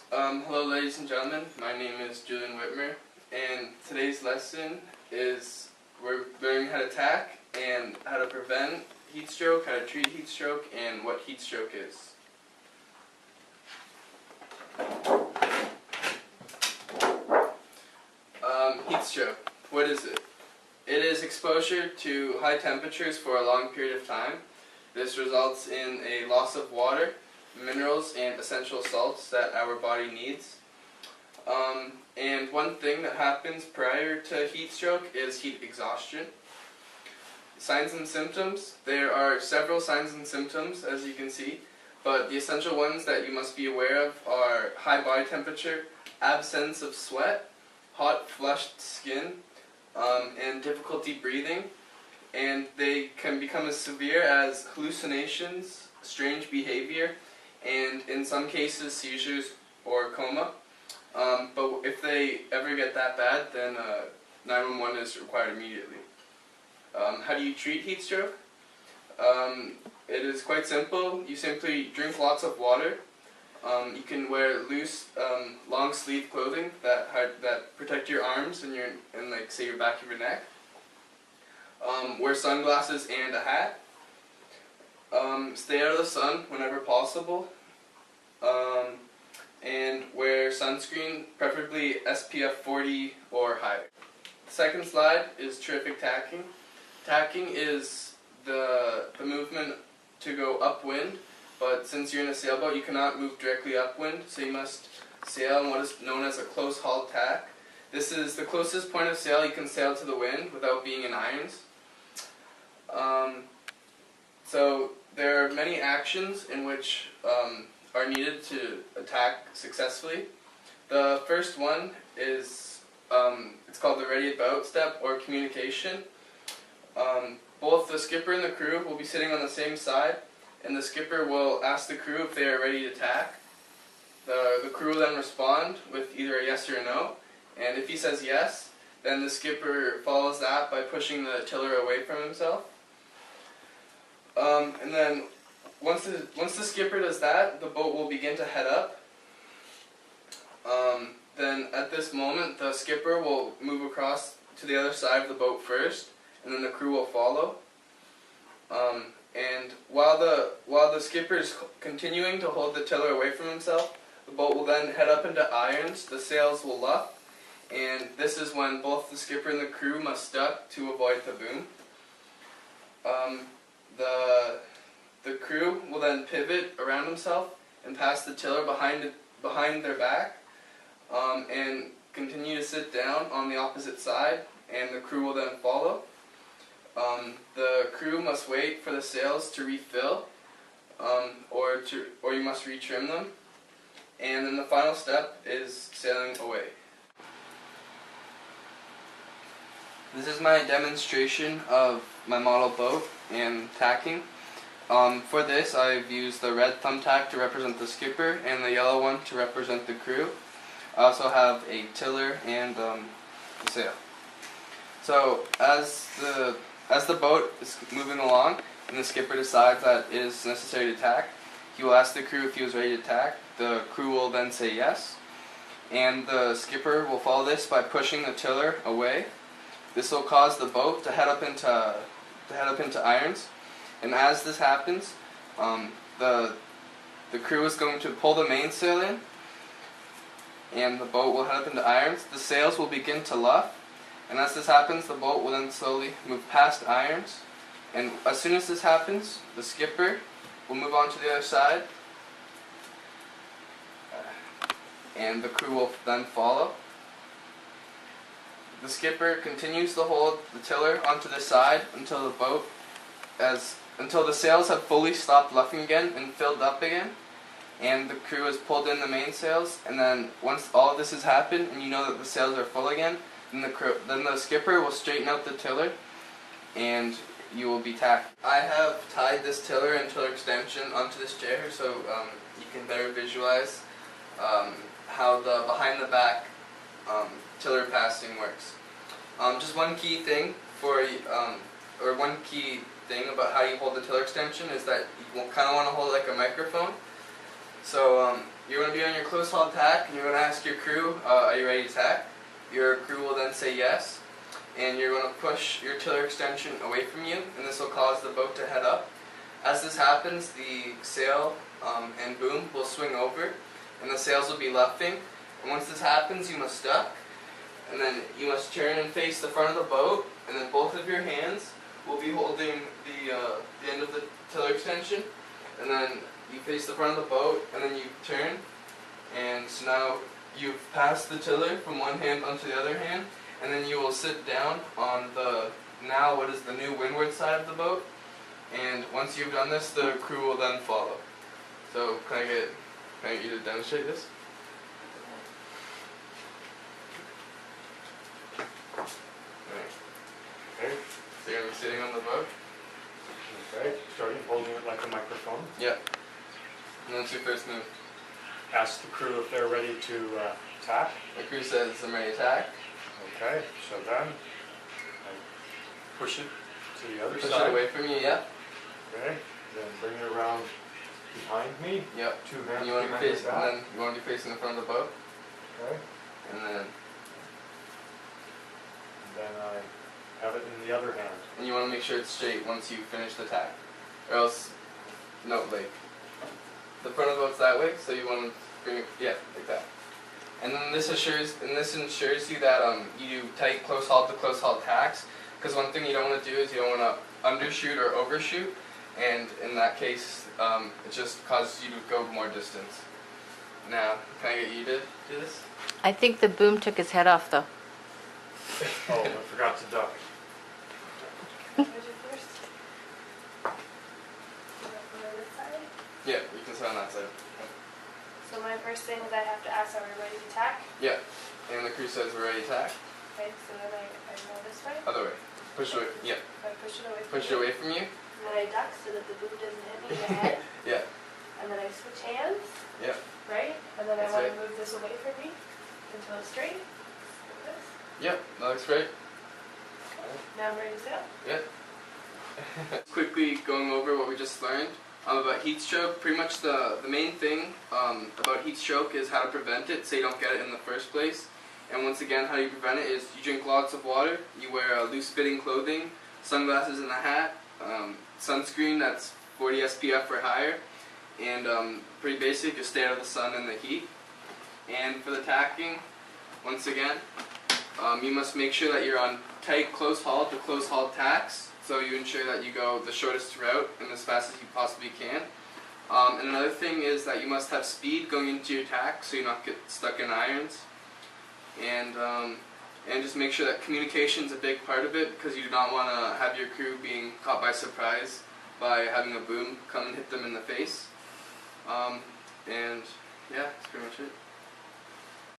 Hello ladies and gentlemen, my name is Julian Witmer, and today's lesson is we're learning how to tack and how to prevent heat stroke, how to treat heat stroke, and what heat stroke is. Heat stroke, what is it? It is exposure to high temperatures for a long period of time. This results in a loss of water, minerals, and essential salts that our body needs. And one thing that happens prior to heat stroke is heat exhaustion. Signs and symptoms. There are several signs and symptoms, as you can see, but the essential ones that you must be aware of are high body temperature, absence of sweat, hot flushed skin, and difficulty breathing. And they can become as severe as hallucinations, strange behavior, and in some cases seizures or coma. But if they ever get that bad, then 911 is required immediately. How do you treat heat stroke? It is quite simple. You simply drink lots of water. You can wear loose, long sleeve clothing that protect your arms and like say your back of your neck. Wear sunglasses and a hat. Stay out of the sun whenever possible. And wear sunscreen, preferably SPF 40 or higher. The second slide is terrific tacking. Tacking is the movement to go upwind, but since you're in a sailboat, you cannot move directly upwind, so you must sail in what is known as a close hauled tack. This is the closest point of sail you can sail to the wind without being in irons. So there are many actions in which are needed to attack successfully. The first one is it's called the ready about step or communication. Both the skipper and the crew will be sitting on the same side, and the skipper will ask the crew if they are ready to tack. The crew will then respond with either a yes or a no, and if he says yes, then the skipper follows that by pushing the tiller away from himself. And then once the skipper does that, the boat will begin to head up. Then at this moment, the skipper will move across to the other side of the boat first, and then the crew will follow. And while the skipper is continuing to hold the tiller away from himself, the boat will then head up into irons. The sails will luff, and this is when both the skipper and the crew must duck to avoid the boom. The crew will then pivot around himself and pass the tiller behind their back, and continue to sit down on the opposite side, and the crew will then follow. The crew must wait for the sails to refill, or you must retrim them, and then the final step is sailing away. This is my demonstration of my model boat and tacking. For this, I've used the red thumbtack to represent the skipper and the yellow one to represent the crew. I also have a tiller and the sail. So as the boat is moving along and the skipper decides that it is necessary to tack, he will ask the crew if he was ready to tack. The crew will then say yes, and the skipper will follow this by pushing the tiller away. This will cause the boat to head up into irons. And as this happens, the crew is going to pull the mainsail in, and the boat will head up into irons. The sails will begin to luff, and as this happens, the boat will then slowly move past irons. And as soon as this happens, the skipper will move on to the other side, and the crew will then follow. The skipper continues to hold the tiller onto the side until the sails have fully stopped luffing again and filled up again, and the crew has pulled in the mainsails. And then once all of this has happened and you know that the sails are full again, then the skipper will straighten out the tiller and you will be tacked. I have tied this tiller and tiller extension onto this chair so you can better visualize how the behind the back tiller passing works. Just one key thing about how you hold the tiller extension is that you kind of want to hold it like a microphone. So you're going to be on your close haul tack, and you're going to ask your crew, are you ready to tack? Your crew will then say yes, and you're going to push your tiller extension away from you, and this will cause the boat to head up. As this happens, the sail and boom will swing over, and the sails will be leftwing. And once this happens, you must duck, and then you must turn and face the front of the boat, and then both of your hands will be holding the end of the tiller extension, and then you face the front of the boat, and then you turn, and so now you've passed the tiller from one hand onto the other hand, and then you will sit down on the, now what is the new windward side of the boat, and once you've done this, the crew will then follow. So can I get you to demonstrate this? Okay. So you're going to be sitting on the boat? Okay. Starting holding it like a microphone. Yep. And that's your first move. Ask the crew if they're ready to tack. The crew says, I'm ready to tack. Okay. So then I push it to the other Push side. it away from you, yep. Okay. Then bring it around behind me. Yep. Two hands And you want to behind be facing, the back. and then you want to be facing the front of the boat. Okay. And then I have it in the other hand. and you want to make sure it's straight once you finish the tack, or else, no, like the front of the boat's that way, so you want to bring it, yeah, like that. And then this ensures you that you do tight close haul to close haul tacks, because one thing you don't want to do is you don't want to undershoot or overshoot, and in that case, it just causes you to go more distance. Now, can I get you to do this? I think the boom took his head off, though. Oh, I forgot to duck. Where's your first? On this side? Yeah, you can sit on that side. So my first thing is I have to ask, are we ready to tack? Yeah, and the crew says we're ready to tack. Okay, so then I go this way. Other way. Push it away. Yeah. I push it away from Push it you. away from you. And then I duck so that the boom doesn't hit me in the head. Yeah. And then I switch hands, Yeah. right? And then I That's want right. to move this away from me until it's straight. Like this. Yep. That looks great. Now I'm ready to sail. Yeah. Quickly going over what we just learned about heat stroke. Pretty much the main thing about heat stroke is how to prevent it so you don't get it in the first place. And once again, how you prevent it is you drink lots of water, you wear loose fitting clothing, sunglasses and a hat, sunscreen that's 40 SPF or higher, and pretty basic, just stay out of the sun and the heat. And for the tacking, once again, you must make sure that you're on tight close haul to close haul tacks, so you ensure that you go the shortest route and as fast as you possibly can. And another thing is that you must have speed going into your tack so you not get stuck in irons. And just make sure that communication is a big part of it, because you do not want to have your crew being caught by surprise by having a boom come and hit them in the face. And yeah, that's pretty much it.